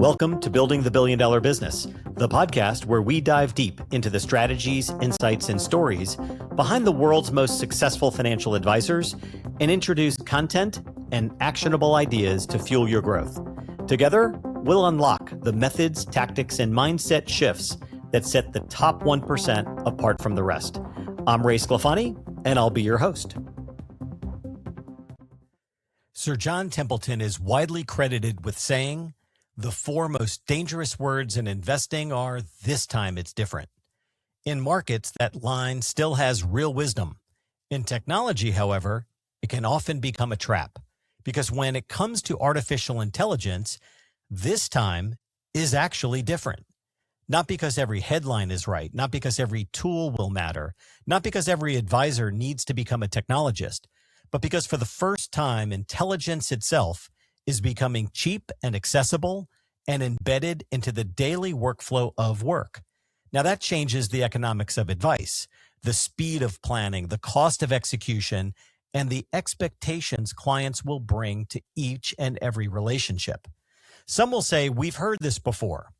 Welcome to Building the Billion Dollar Business, the podcast where we dive deep into the strategies, insights, and stories behind the world's most successful financial advisors and introduce content and actionable ideas to fuel your growth. Together, we'll unlock the methods, tactics, and mindset shifts that set the top 1% apart from the rest. I'm Ray Sclafani, and I'll be your host. Sir John Templeton is widely credited with saying, "The four most dangerous words in investing are, 'This time it's different.' In markets, that line still has real wisdom. In technology, however, it can often become a trap, because when it comes to artificial intelligence, this time is actually different. Not because every headline is right, not because every tool will matter, not because every advisor needs to become a technologist, but because for the first time, intelligence itself is becoming cheap and accessible and embedded into the daily workflow of work. Now that changes the economics of advice, the speed of planning, the cost of execution, and the expectations clients will bring to each and every relationship. Some will say, we've heard this before.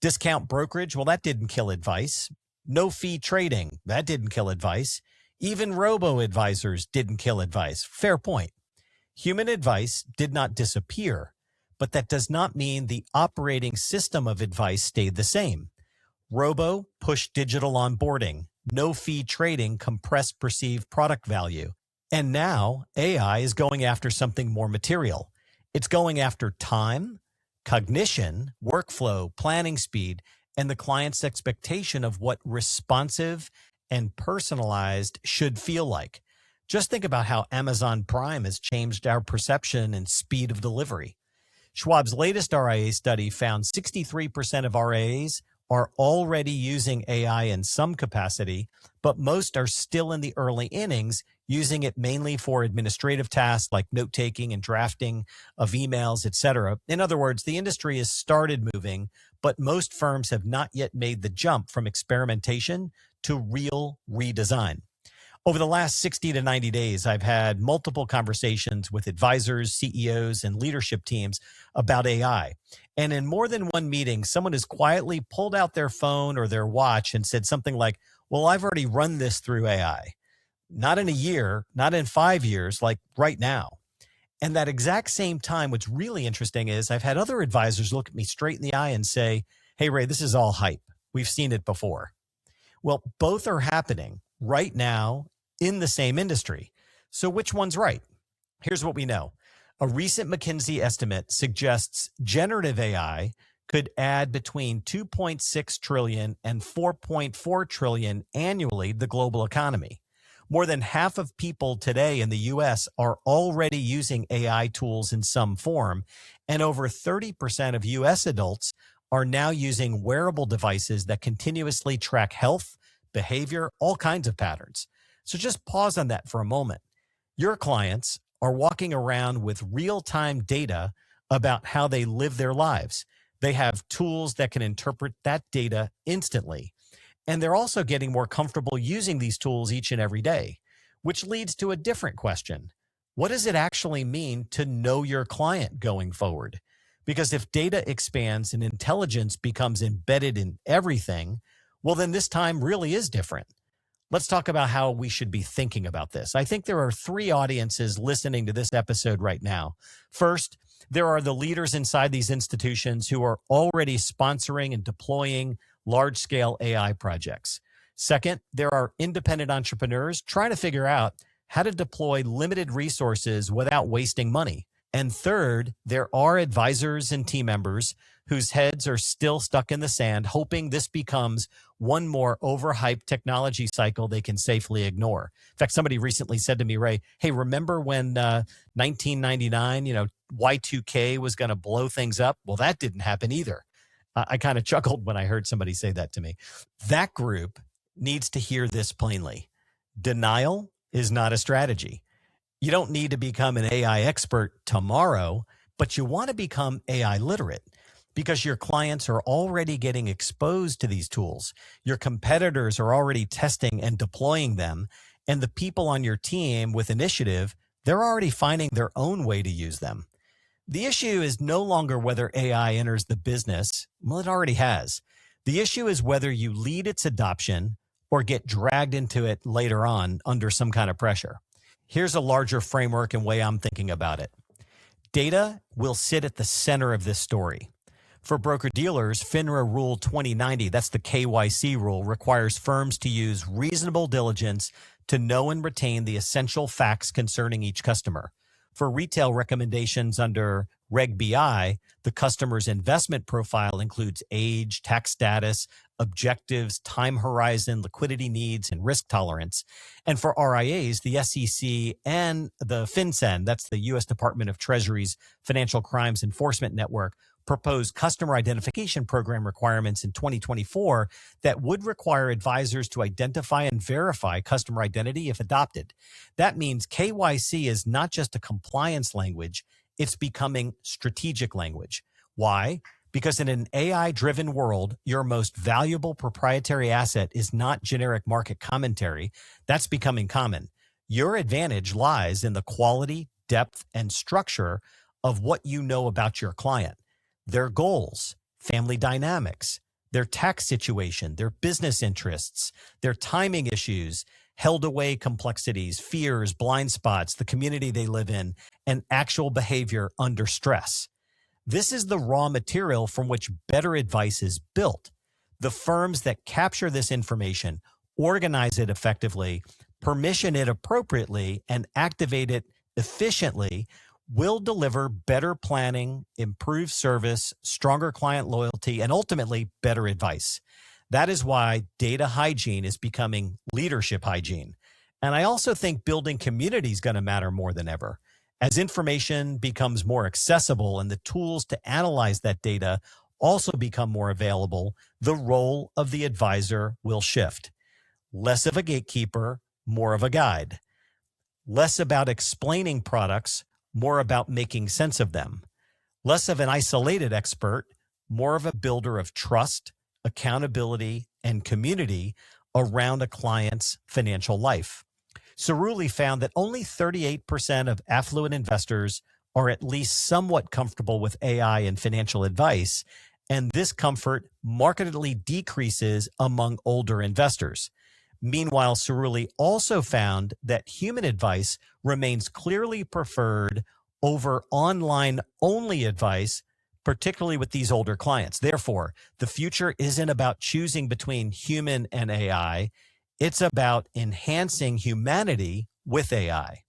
Discount brokerage, well, that didn't kill advice. No fee trading, that didn't kill advice. Even robo-advisors didn't kill advice. Fair point. Human advice did not disappear, but that does not mean the operating system of advice stayed the same. Robo pushed digital onboarding, no-fee trading compressed perceived product value. And now AI is going after something more material. It's going after time, cognition, workflow, planning speed, and the client's expectation of what responsive and personalized should feel like. Just think about how Amazon Prime has changed our perception and speed of delivery. Schwab's latest RIA study found 63% of RIAs are already using AI in some capacity, but most are still in the early innings, using it mainly for administrative tasks like note-taking and drafting of emails, etc. In other words, the industry has started moving, but most firms have not yet made the jump from experimentation to real redesign. Over the last 60 to 90 days, I've had multiple conversations with advisors, CEOs, and leadership teams about AI. And in more than one meeting, someone has quietly pulled out their phone or their watch and said something like, well, I've already run this through AI. Not in a year, not in 5 years, like right now. And that exact same time, what's really interesting is I've had other advisors look at me straight in the eye and say, hey, Ray, this is all hype. We've seen it before. Well, both are happening right now in the same industry. So which one's right? Here's what we know. A recent McKinsey estimate suggests generative AI could add between 2.6 trillion and 4.4 trillion annually to the global economy. More than half of people today in the US are already using AI tools in some form, and over 30% of US adults are now using wearable devices that continuously track health, behavior, all kinds of patterns. So just pause on that for a moment. Your clients are walking around with real-time data about how they live their lives. They have tools that can interpret that data instantly. And they're also getting more comfortable using these tools each and every day, which leads to a different question. What does it actually mean to know your client going forward? Because if data expands and intelligence becomes embedded in everything, well, then this time really is different. Let's talk about how we should be thinking about this. I think there are three audiences listening to this episode right now. First, there are the leaders inside these institutions who are already sponsoring and deploying large-scale AI projects. Second, there are independent entrepreneurs trying to figure out how to deploy limited resources without wasting money. And third, there are advisors and team members whose heads are still stuck in the sand, hoping this becomes one more overhyped technology cycle they can safely ignore. In fact, somebody recently said to me, Ray, hey, remember when 1999, Y2K was going to blow things up? Well, that didn't happen either. I kind of chuckled when I heard somebody say that to me. That group needs to hear this plainly. Denial is not a strategy. You don't need to become an AI expert tomorrow, but you want to become AI literate because your clients are already getting exposed to these tools. Your competitors are already testing and deploying them. And the people on your team with initiative, they're already finding their own way to use them. The issue is no longer whether AI enters the business. Well, it already has. The issue is whether you lead its adoption or get dragged into it later on under some kind of pressure. Here's a larger framework and way I'm thinking about it. Data will sit at the center of this story. For broker-dealers, FINRA Rule 2090, that's the KYC rule, requires firms to use reasonable diligence to know and retain the essential facts concerning each customer. For retail recommendations under Reg BI, the customer's investment profile includes age, tax status, objectives, time horizon, liquidity needs, and risk tolerance. And for RIAs, the SEC and the FinCEN, that's the U.S. Department of Treasury's Financial Crimes Enforcement Network, proposed customer identification program requirements in 2024 that would require advisors to identify and verify customer identity if adopted. That means KYC is not just a compliance language, it's becoming strategic language. Why? Because in an AI-driven world, your most valuable proprietary asset is not generic market commentary. That's becoming common. Your advantage lies in the quality, depth, and structure of what you know about your client. Their goals, family dynamics, their tax situation, their business interests, their timing issues, held away complexities, fears, blind spots, the community they live in, and actual behavior under stress. This is the raw material from which better advice is built. The firms that capture this information, organize it effectively, permission it appropriately, and activate it efficiently will deliver better planning, improved service, stronger client loyalty, and ultimately better advice. That is why data hygiene is becoming leadership hygiene. And I also think building community is going to matter more than ever. As information becomes more accessible and the tools to analyze that data also become more available, the role of the advisor will shift. Less of a gatekeeper, more of a guide. Less about explaining products, more about making sense of them. Less of an isolated expert, more of a builder of trust, accountability, and community around a client's financial life. Cerulli found that only 38% of affluent investors are at least somewhat comfortable with AI and financial advice, and this comfort markedly decreases among older investors. Meanwhile, Cerulli also found that human advice remains clearly preferred over online-only advice, particularly with these older clients. Therefore, the future isn't about choosing between human and AI. It's about enhancing humanity with AI.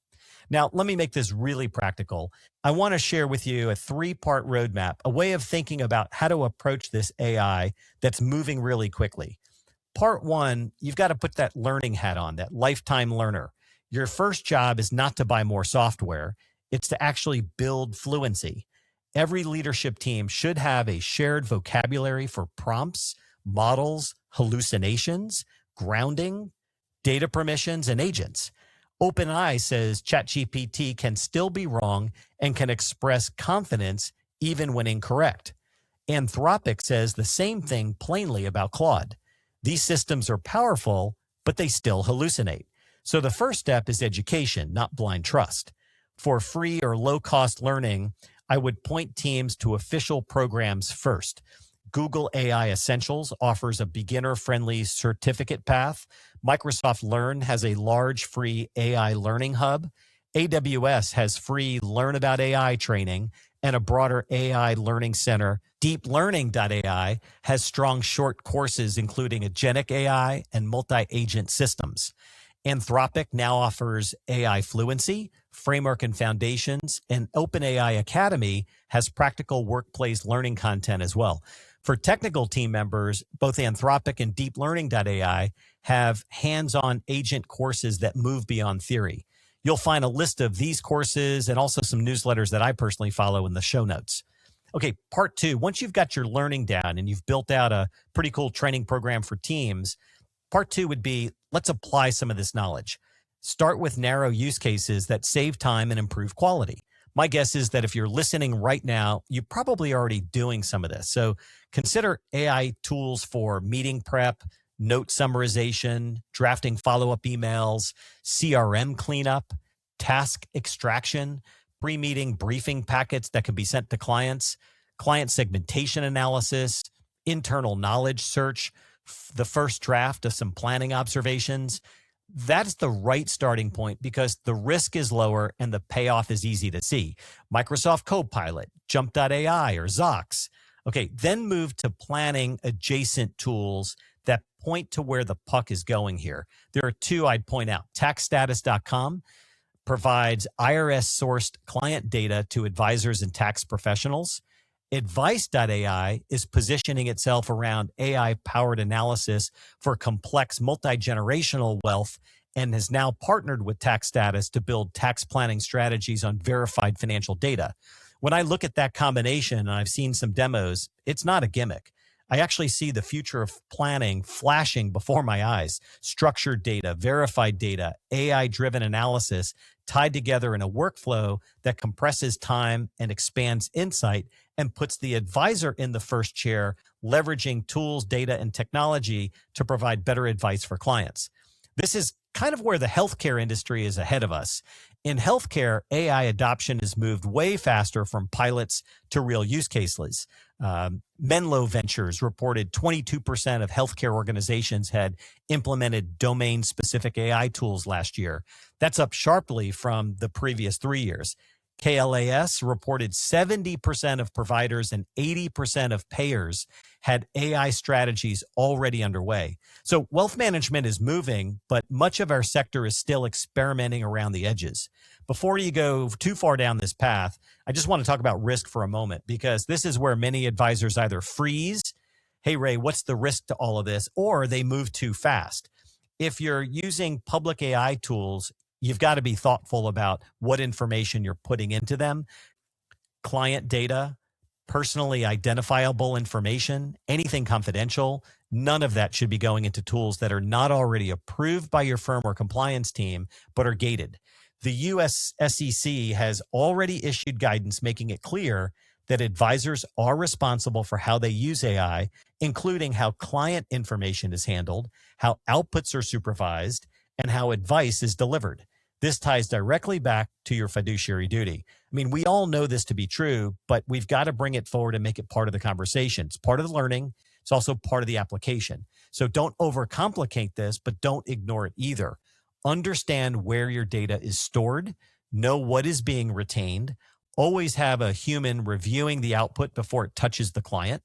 Now, let me make this really practical. I want to share with you a 3-part roadmap, a way of thinking about how to approach this AI that's moving really quickly. Part 1, you've got to put that learning hat on, that lifetime learner. Your first job is not to buy more software. It's to actually build fluency. Every leadership team should have a shared vocabulary for prompts, models, hallucinations, grounding, data permissions, and agents. OpenAI says ChatGPT can still be wrong and can express confidence even when incorrect. Anthropic says the same thing plainly about Claude. These systems are powerful, but they still hallucinate. So the first step is education, not blind trust. For free or low-cost learning, I would point teams to official programs first. Google AI Essentials offers a beginner-friendly certificate path. Microsoft Learn has a large free AI learning hub. AWS has free Learn About AI training and a broader AI learning center. DeepLearning.ai has strong short courses, including agentic AI and multi-agent systems. Anthropic now offers AI fluency, framework and foundations, and OpenAI Academy has practical workplace learning content as well. For technical team members, both Anthropic and DeepLearning.ai have hands-on agent courses that move beyond theory. You'll find a list of these courses and also some newsletters that I personally follow in the show notes. Okay, part 2, once you've got your learning down and you've built out a pretty cool training program for teams, part 2 would be, let's apply some of this knowledge. Start with narrow use cases that save time and improve quality. My guess is that if you're listening right now, you're probably already doing some of this. So consider AI tools for meeting prep, note summarization, drafting follow-up emails, CRM cleanup, task extraction, pre-meeting briefing packets that can be sent to clients, client segmentation analysis, internal knowledge search, the first draft of some planning observations. That's the right starting point because the risk is lower and the payoff is easy to see. Microsoft Copilot, Jump.ai, or Zox. Okay, then move to planning adjacent tools that point to where the puck is going here. There are two I'd point out. TaxStatus.com provides IRS-sourced client data to advisors and tax professionals. Advice.ai is positioning itself around AI-powered analysis for complex multi-generational wealth and has now partnered with TaxStatus to build tax planning strategies on verified financial data. When I look at that combination, and I've seen some demos, it's not a gimmick. I actually see the future of planning flashing before my eyes. Structured data, verified data, AI-driven analysis tied together in a workflow that compresses time and expands insight and puts the advisor in the first chair, leveraging tools, data, and technology to provide better advice for clients. This is kind of where the healthcare industry is ahead of us. In healthcare, AI adoption has moved way faster from pilots to real use cases. Menlo Ventures reported 22% of healthcare organizations had implemented domain-specific AI tools last year. That's up sharply from the previous 3 years. KLAS reported 70% of providers and 80% of payers had AI strategies already underway. So wealth management is moving, but much of our sector is still experimenting around the edges. Before you go too far down this path, I just want to talk about risk for a moment, because this is where many advisors either freeze, hey, Ray, what's the risk to all of this? Or they move too fast. If you're using public AI tools, you've got to be thoughtful about what information you're putting into them. Client data, personally identifiable information, anything confidential, none of that should be going into tools that are not already approved by your firm or compliance team, but are gated. The US SEC has already issued guidance making it clear that advisors are responsible for how they use AI, including how client information is handled, how outputs are supervised, and how advice is delivered. This ties directly back to your fiduciary duty. I mean, we all know this to be true, but we've got to bring it forward and make it part of the conversation. It's part of the learning. It's also part of the application. So don't overcomplicate this, but don't ignore it either. Understand where your data is stored, know what is being retained, always have a human reviewing the output before it touches the client.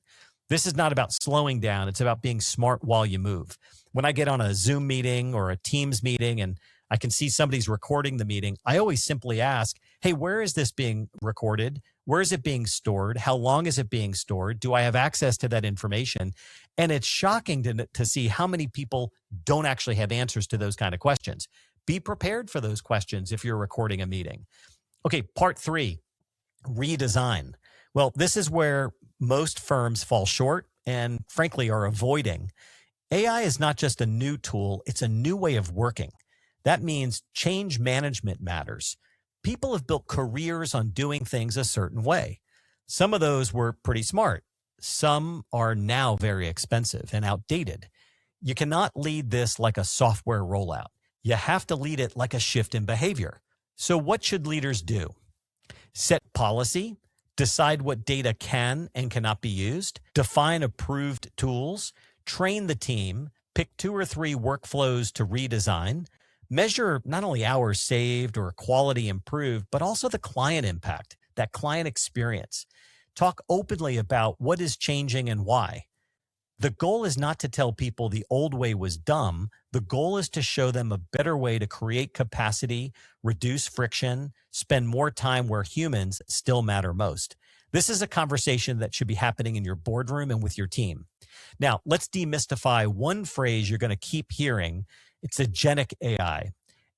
This is not about slowing down. It's about being smart while you move. When I get on a Zoom meeting or a Teams meeting and I can see somebody's recording the meeting, I always simply ask, hey, where is this being recorded? Where is it being stored? How long is it being stored? Do I have access to that information? And it's shocking to see how many people don't actually have answers to those kind of questions. Be prepared for those questions if you're recording a meeting. Okay, part 3, redesign. Well, this is where most firms fall short and frankly are avoiding. AI is not just a new tool, it's a new way of working. That means change management matters. People have built careers on doing things a certain way. Some of those were pretty smart. Some are now very expensive and outdated. You cannot lead this like a software rollout. You have to lead it like a shift in behavior. So what should leaders do? Set policy, decide what data can and cannot be used, define approved tools, train the team, pick 2 or 3 workflows to redesign, measure not only hours saved or quality improved, but also the client impact, that client experience. Talk openly about what is changing and why. The goal is not to tell people the old way was dumb. The goal is to show them a better way to create capacity, reduce friction, spend more time where humans still matter most. This is a conversation that should be happening in your boardroom and with your team. Now, let's demystify one phrase you're going to keep hearing. It's agentic AI.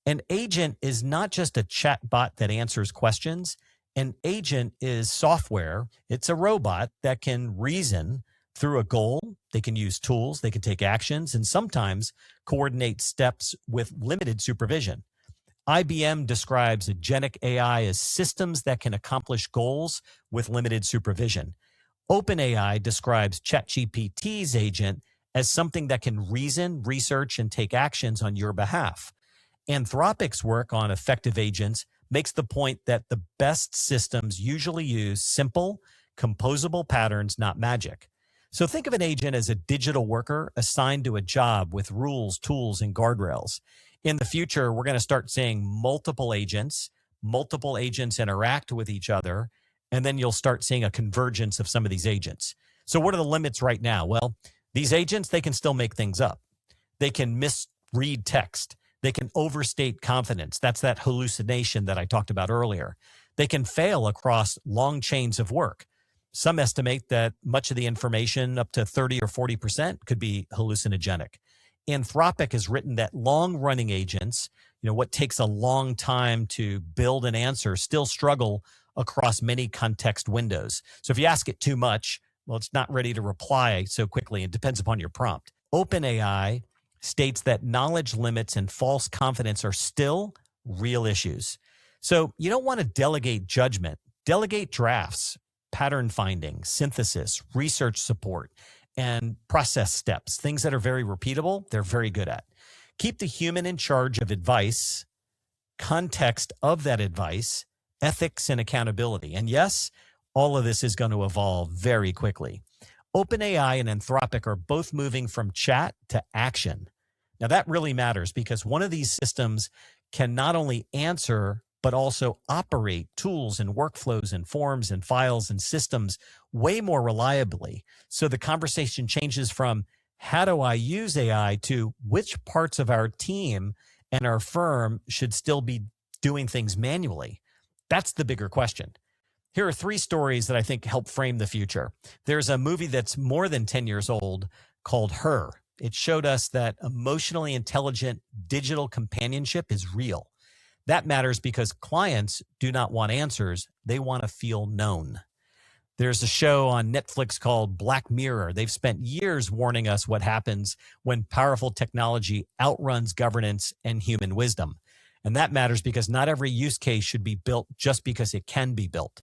An agent is not just a chatbot that answers questions. An agent is software. It's a robot that can reason through a goal. They can use tools, they can take actions, and sometimes coordinate steps with limited supervision. IBM describes agentic AI as systems that can accomplish goals with limited supervision. OpenAI describes ChatGPT's agent as something that can reason, research, and take actions on your behalf. Anthropic's work on effective agents makes the point that the best systems usually use simple, composable patterns, not magic. So think of an agent as a digital worker assigned to a job with rules, tools, and guardrails. In the future, we're going to start seeing multiple agents interact with each other, and then you'll start seeing a convergence of some of these agents. So what are the limits right now? Well, these agents, they can still make things up. They can misread text. They can overstate confidence. That's that hallucination that I talked about earlier. They can fail across long chains of work. Some estimate that much of the information, up to 30 or 40%, could be hallucinogenic. Anthropic has written that long-running agents, what takes a long time to build an answer, still struggle across many context windows. So if you ask it too much, well, it's not ready to reply so quickly. It depends upon your prompt. OpenAI states that knowledge limits and false confidence are still real issues. So you don't want to delegate judgment. Delegate drafts, pattern finding, synthesis, research support, and process steps, things that are very repeatable, they're very good at. Keep the human in charge of advice, context of that advice, ethics, and accountability. And yes, all of this is going to evolve very quickly. OpenAI and Anthropic are both moving from chat to action. Now that really matters because one of these systems can not only answer, but also operate tools and workflows and forms and files and systems way more reliably. So the conversation changes from how do I use AI to which parts of our team and our firm should still be doing things manually. That's the bigger question. Here are 3 stories that I think help frame the future. There's a movie that's more than 10 years old called Her. It showed us that emotionally intelligent digital companionship is real. That matters because clients do not want answers. They want to feel known. There's a show on Netflix called Black Mirror. They've spent years warning us what happens when powerful technology outruns governance and human wisdom. And that matters because not every use case should be built just because it can be built.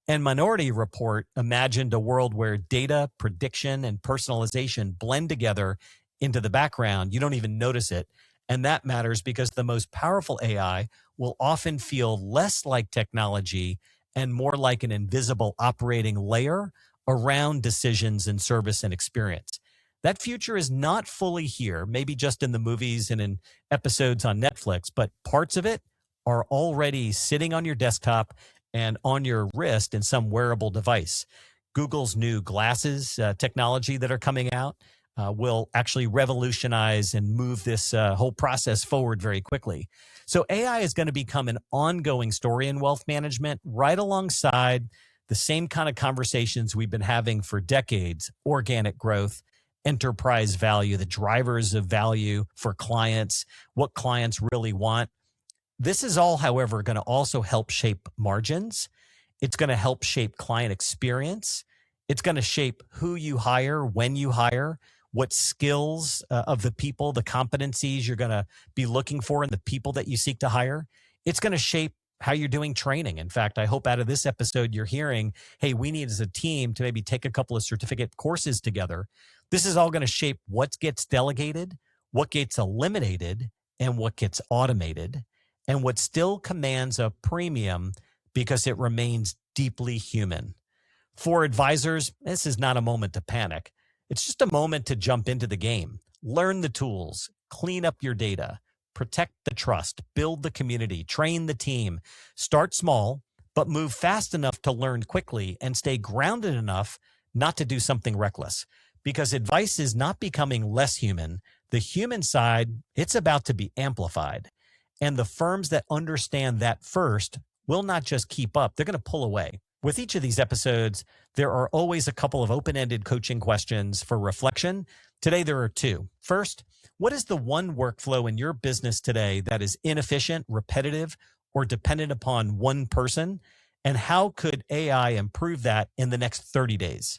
And Minority Report imagined a world where data, prediction, and personalization blend together into the background. You don't even notice it. And that matters because the most powerful AI will often feel less like technology and more like an invisible operating layer around decisions and service and experience. That future is not fully here, maybe just in the movies and in episodes on Netflix, but parts of it are already sitting on your desktop and on your wrist in some wearable device. Google's new glasses technology that are coming out will actually revolutionize and move this whole process forward very quickly. So AI is going to become an ongoing story in wealth management right alongside the same kind of conversations we've been having for decades: organic growth, enterprise value, the drivers of value for clients, what clients really want. This is all, however, going to also help shape margins. It's going to help shape client experience. It's going to shape who you hire, when you hire, what skills of the people, the competencies you're going to be looking for in the people that you seek to hire. It's going to shape how you're doing training. In fact, I hope out of this episode you're hearing, hey, we need as a team to maybe take a couple of certificate courses together. This is all going to shape what gets delegated, what gets eliminated, and what gets automated, and what still commands a premium because it remains deeply human. For advisors, this is not a moment to panic. It's just a moment to jump into the game, learn the tools, clean up your data, protect the trust, build the community, train the team. Start small, but move fast enough to learn quickly and stay grounded enough not to do something reckless. Because advice is not becoming less human. The human side, it's about to be amplified. And the firms that understand that first will not just keep up, they're going to pull away. With each of these episodes, there are always a couple of open-ended coaching questions for reflection. Today, there are 2. First, what is the one workflow in your business today that is inefficient, repetitive, or dependent upon one person? And how could AI improve that in the next 30 days?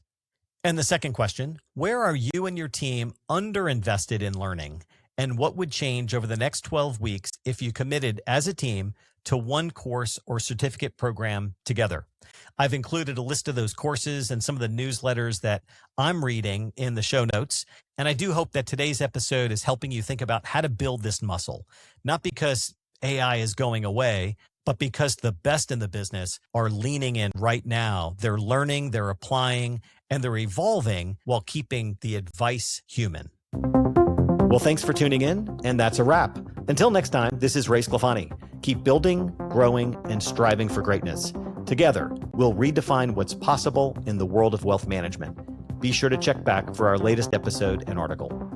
And the second question, where are you and your team underinvested in learning? And what would change over the next 12 weeks if you committed as a team to one course or certificate program together? I've included a list of those courses and some of the newsletters that I'm reading in the show notes. And I do hope that today's episode is helping you think about how to build this muscle, not because AI is going away, but because the best in the business are leaning in right now. They're learning, they're applying, and they're evolving while keeping the advice human. Well, thanks for tuning in, and that's a wrap. Until next time, this is Ray Sclafani. Keep building, growing, and striving for greatness. Together, we'll redefine what's possible in the world of wealth management. Be sure to check back for our latest episode and article.